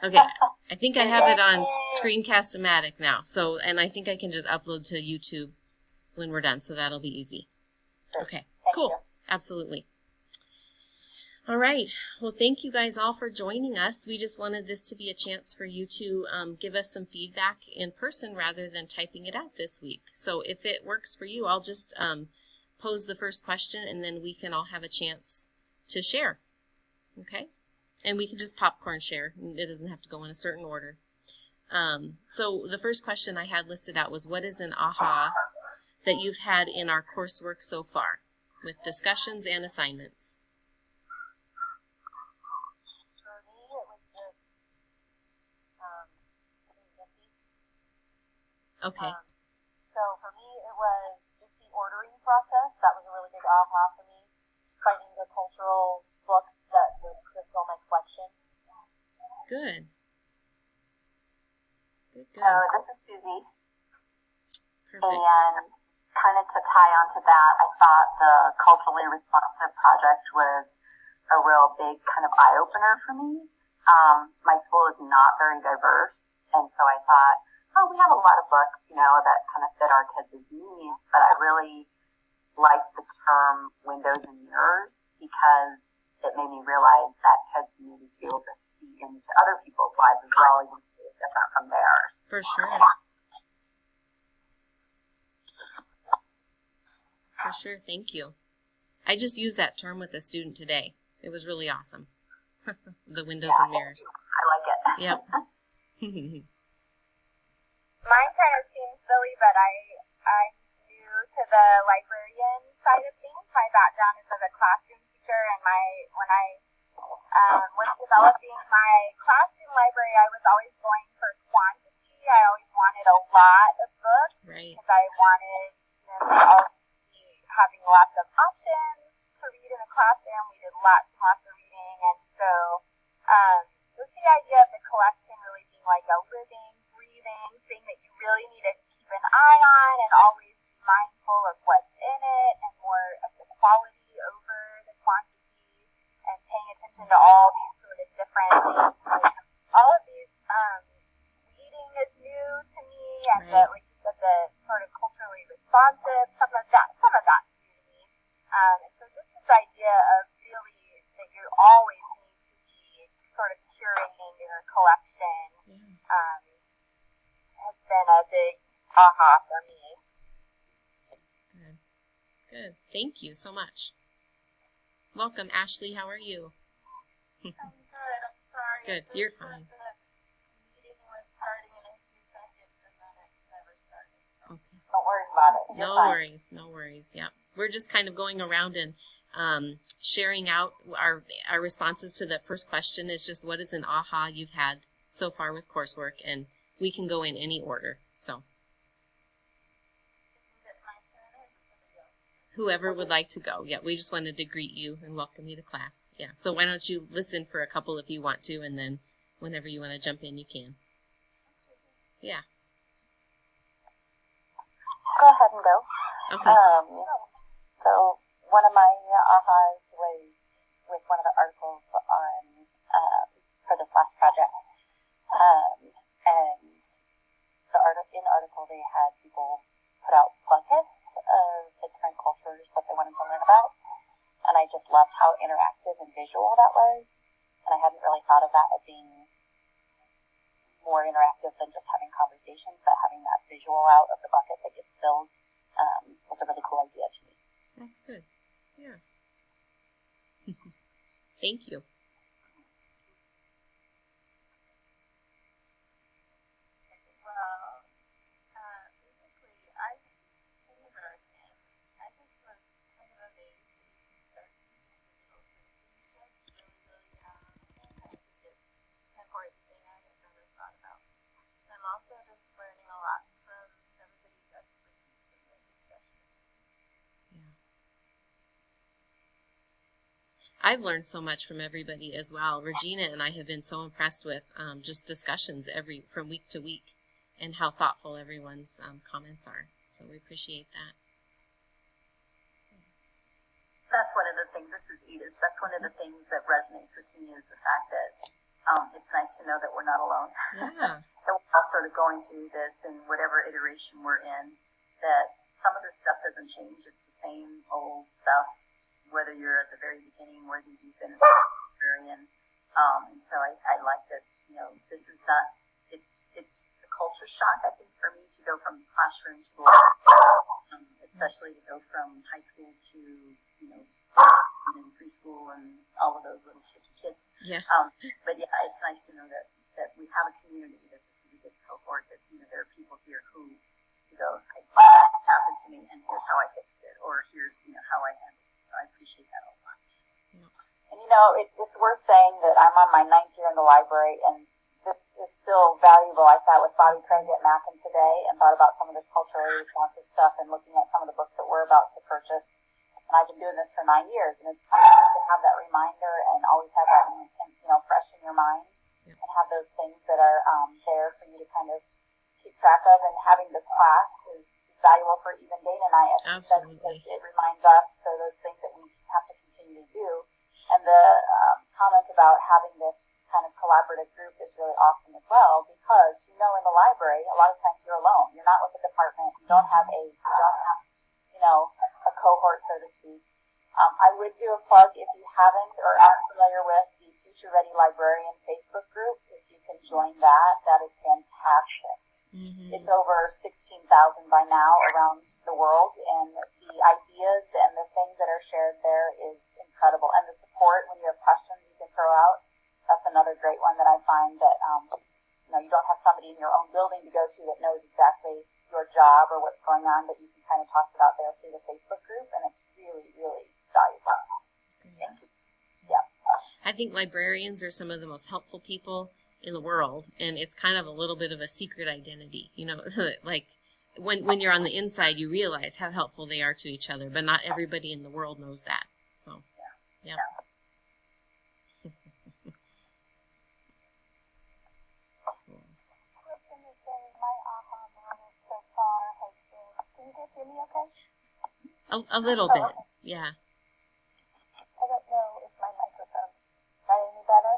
Okay, I think I have it on Screencast-O-Matic now. So, and I think I can just upload to YouTube when we're done, so that'll be easy. Okay, cool. Absolutely. All right. Well, thank you guys all for joining us. We just wanted this to be a chance for you to give us some feedback in person rather than typing it out this week. So if it works for you, I'll just pose the first question, and then we can all have a chance to share. Okay? And we can just popcorn share. It doesn't have to go in a certain order. So the first question I had listed out was, what is an aha that you've had in our coursework so far with discussions and assignments? Okay. So for me, it was just the ordering process. That was a really big aha for me. Finding the cultural books that would fulfill my collection. Good. Good. So this is Susie. Perfect. And kind of to tie onto that, I thought the culturally responsive project was a real big kind of eye-opener for me. My school is not very diverse, and so I thought, oh, we have a lot of books, that kind of fit our kids' needs, but I really liked the term windows and mirrors because it made me realize that kids needed to be able to see into other people's lives as well, even if it's different from theirs. For sure. For sure. Thank you. I just used that term with a student today. It was really awesome. The windows and mirrors. I like it. Yep. Mine kind of seems silly, but I'm new to the librarian side of things. My background is as a classroom teacher, and when I was developing my classroom library, I was always going for quantity. I always wanted a lot of books because I wanted them to always be having lots of options to read in the classroom. We did lots and lots of reading, and so just the idea of the collection really being like a living, thing that you really need to keep an eye on and always be mindful of what's in it and more of the quality over the quantity and paying attention to all these sort of different things. Like, all of these reading is new to me, and like you said, the sort of culturally responsive, some of that's new to me. And so just this idea of really that you always need to be sort of curating your collection has been a big aha for me. Good. Thank you so much. Welcome, Ashley. How are you? I'm good. I'm sorry. Good. You're fine. The meeting was starting in a few seconds, and then it never started. So. Okay. Don't worry about it. You're fine. No worries. Yeah. We're just kind of going around and sharing out our responses to the first question is just what is an aha you've had so far with coursework, and we can go in any order. So whoever would like to go. Yeah, we just wanted to greet you and welcome you to class. Yeah. So why don't you listen for a couple if you want to, and then whenever you want to jump in, you can. Yeah. Go ahead and go. Okay. So one of my ahas was with one of the articles on for this last project. And in the article they had people put out buckets of the different cultures that they wanted to learn about. And I just loved how interactive and visual that was. And I hadn't really thought of that as being more interactive than just having conversations, but having that visual out of the bucket that gets filled was a really cool idea to me. That's good. Yeah. Thank you. Also just learning a lot from everybody's expertise in the discussion. Yeah. I've learned so much from everybody as well. Regina and I have been so impressed with just discussions from week to week and how thoughtful everyone's comments are. So we appreciate that. That's one of the things, this is Edith, that's one of the things that resonates with me is the fact that it's nice to know that we're not alone. Yeah. That we're all sort of going through this in whatever iteration we're in, that some of this stuff doesn't change. It's the same old stuff, whether you're at the very beginning, whether you've been a librarian. And so I like that, this is not, it's a culture shock, I think, for me to go from classroom to especially to go from high school to, and preschool and all of those little sticky kids. Yeah. But yeah, it's nice to know that we have a community, that this is a good cohort, that, there are people here who go, that happened to me, and here's how I fixed it, or here's, how I handled it. So I appreciate that a lot. Yeah. And it's worth saying that I'm on my 9th year in the library, and this is still valuable. I sat with Bobby Craig at Mackin today and thought about some of this culturally responsive stuff and looking at some of the books that we're about to purchase. And I've been doing this for 9 years, and it's just good to have that reminder and always have that, fresh in your mind, and have those things that are there for you to kind of keep track of. And having this class is valuable for even Dana and I, as she said, because it reminds us of those things that we have to continue to do. And the comment about having this kind of collaborative group is really awesome as well, because, in the library, a lot of times you're alone. You're not with a department. You don't have aides. You don't have, a cohort, so to speak. I would do a plug if you haven't or aren't familiar with the Future Ready Librarian Facebook group. If you can join that is fantastic. Mm-hmm. It's over 16,000 by now around the world, and the ideas and the things that are shared there is incredible. And the support when you have questions you can throw out, that's another great one that I find that, you don't have somebody in your own building to go to that knows exactly your job or what's going on, but you can kind of toss it out there through the Facebook group, and it's really, really valuable. Thank you. Yeah. I think librarians are some of the most helpful people in the world, and it's kind of a little bit of a secret identity, like when you're on the inside, you realize how helpful they are to each other, but not everybody in the world knows that. So, yeah. Hear me okay? A little bit, yeah. I don't know if my microphone got any better.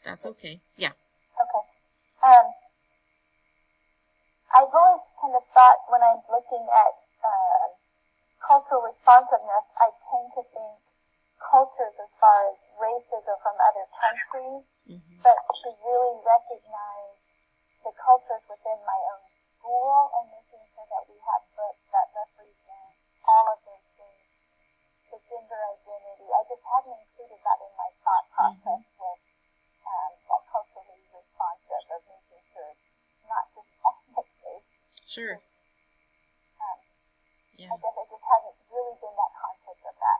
That's okay, yeah. Okay. I've always kind of thought when I'm looking at cultural responsiveness, I tend to think cultures as far as races or from other countries, but to really recognize the cultures within my own school and making sure that we have books that represent all of those things, the gender identity. I just hadn't included that in my thought process with that culturally responsive of making sure it's not just ethnic-based. Sure. I guess I just haven't really been that conscious of that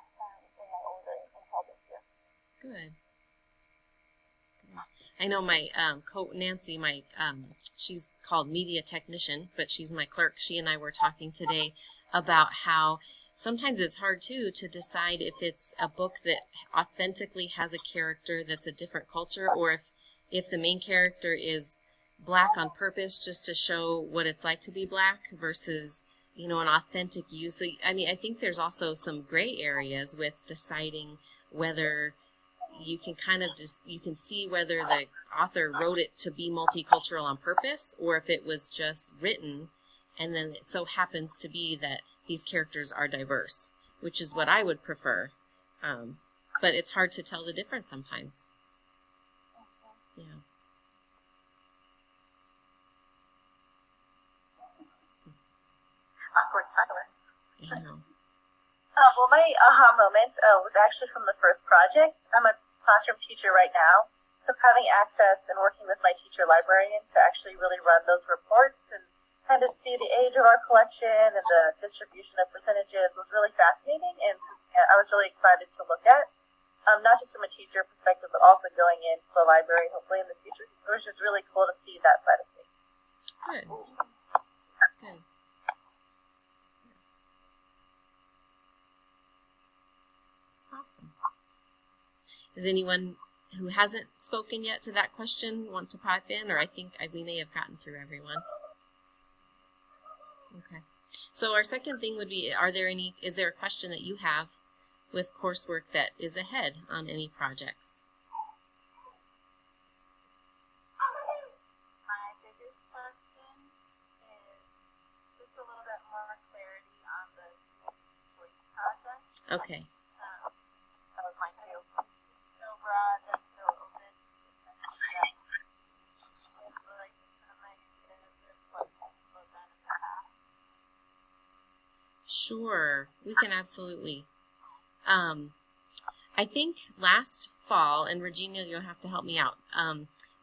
in my ordering until this year. Good. I know my Nancy, she's called media technician, but she's my clerk. She and I were talking today about how sometimes it's hard too to decide if it's a book that authentically has a character that's a different culture, or if the main character is black on purpose just to show what it's like to be black versus, an authentic use. So, I think there's also some gray areas with deciding whether you can you can see whether the author wrote it to be multicultural on purpose, or if it was just written and then it so happens to be that these characters are diverse, which is what I would prefer. But it's hard to tell the difference sometimes. Yeah. Awkward silence. I know. Well, my aha moment was actually from the first project. I'm a classroom teacher right now, so having access and working with my teacher librarian to actually really run those reports and kind of see the age of our collection and the distribution of percentages was really fascinating, and I was really excited to look at, not just from a teacher perspective, but also going into the library hopefully in the future. It was just really cool to see that side of things. Good. Good. Awesome. Does anyone who hasn't spoken yet to that question want to pipe in? Or I think we may have gotten through everyone. Okay. So our second thing would be, is there a question that you have with coursework that is ahead on any projects? Okay. That was mine too. So broad and so open. Sure, we can absolutely. I think last fall, and Regina, you'll have to help me out.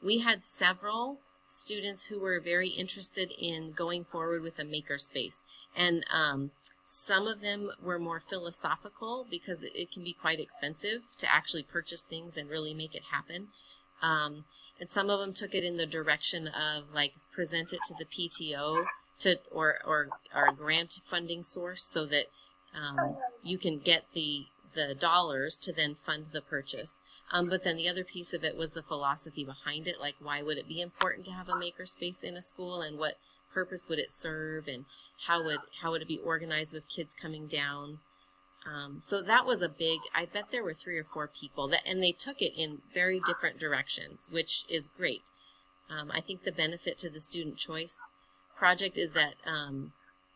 We had several students who were very interested in going forward with a makerspace, and some of them were more philosophical because it can be quite expensive to actually purchase things and really make it happen. And some of them took it in the direction of like present it to the PTO or our grant funding source so that you can get the dollars to then fund the purchase. But then the other piece of it was the philosophy behind it, like why would it be important to have a makerspace in a school, and what purpose would it serve, and how would it be organized with kids coming down. So that was a big, I bet there were 3 or 4 people and they took it in very different directions, which is great. I think the benefit to the student choice project is that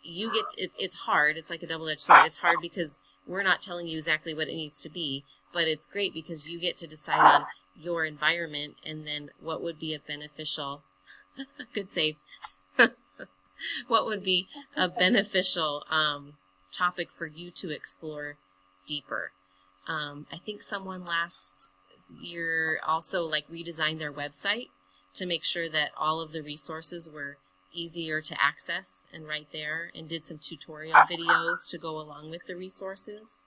you get, it's hard, it's like a double-edged sword. It's hard because we're not telling you exactly what it needs to be, but it's great because you get to decide on your environment and then what would be a beneficial, good save, what would be a beneficial topic for you to explore deeper. I think someone last year also like redesigned their website to make sure that all of the resources were easier to access and right there, and did some tutorial videos to go along with the resources.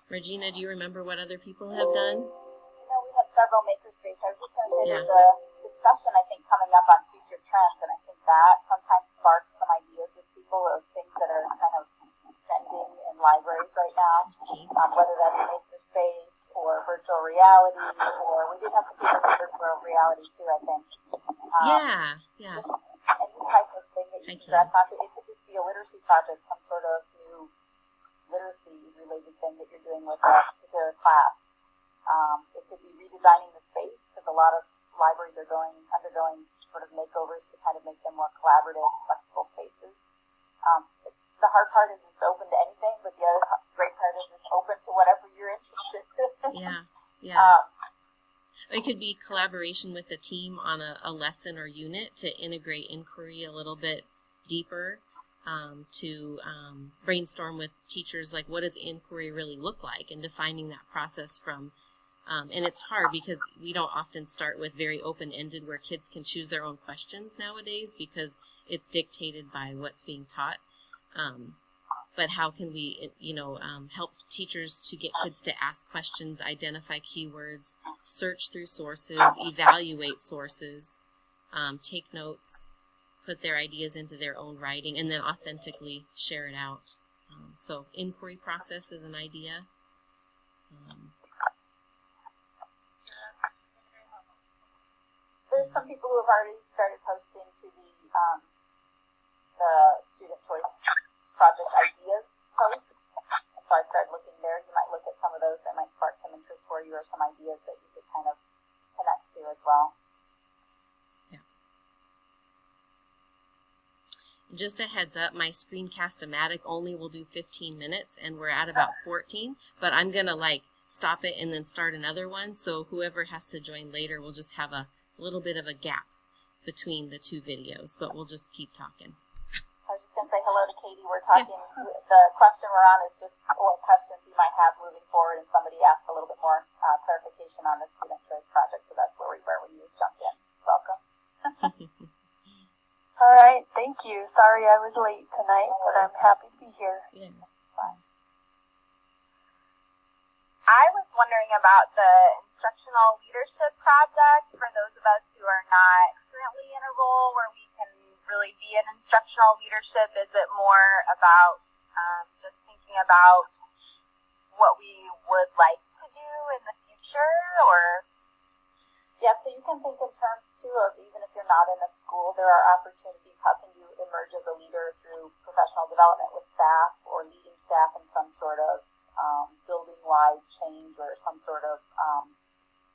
Regina, do you remember what other people have done? We had several makerspace. I was just going to say Yeah. there's a discussion, I think, coming up on future trends, and I think that sometimes sparks some ideas with people of things that are kind of trending in libraries right now, whether that's makerspace or virtual reality, or we did have some people in virtual reality too, I think. Yeah. Just any type of thing that you can grasp onto. It could just be a literacy project, some sort of new literacy-related thing that you're doing with a particular class. It could be redesigning the space, because a lot of libraries are undergoing sort of makeovers to kind of make them more collaborative, flexible spaces. The hard part is it's open to anything, but the other great part is it's open to whatever you're interested in. Yeah. It could be collaboration with the team on a lesson or unit to integrate inquiry a little bit deeper, to brainstorm with teachers, like what does inquiry really look like, and defining that process from, and it's hard because we don't often start with very open-ended where kids can choose their own questions nowadays because it's dictated by what's being taught. But how can we, help teachers to get kids to ask questions, identify keywords, search through sources, evaluate sources, take notes, put their ideas into their own writing, and then authentically share it out. So inquiry process is an idea. There's some people who have already started posting to the student choice project ideas post. So I started looking there. You might look at some of those that might spark some interest for you, or some ideas that you could kind of connect to as well. Yeah. Just a heads up, my Screencast-O-Matic only will do 15 minutes, and we're at about 14, but I'm going to stop it and then start another one, so whoever has to join later will just have a little bit of a gap between the 2 videos, but we'll just keep talking. I was just going to say hello to Katie. We're talking, the question we're on is just what questions you might have moving forward, and somebody asked a little bit more clarification on the student choice project, so that's where you jumped in. Welcome. All right, thank you. Sorry I was late tonight, but I'm happy to be here. Yeah. Fine. I was wondering about the instructional leadership project for those of us who are not currently in a role where we can really be in instructional leadership. Is it more about just thinking about what we would like to do in the future, or? Yeah, so you can think in terms, too, of even if you're not in a school, there are opportunities. How can you emerge as a leader through professional development with staff, or leading staff in some sort of building-wide change, or some sort of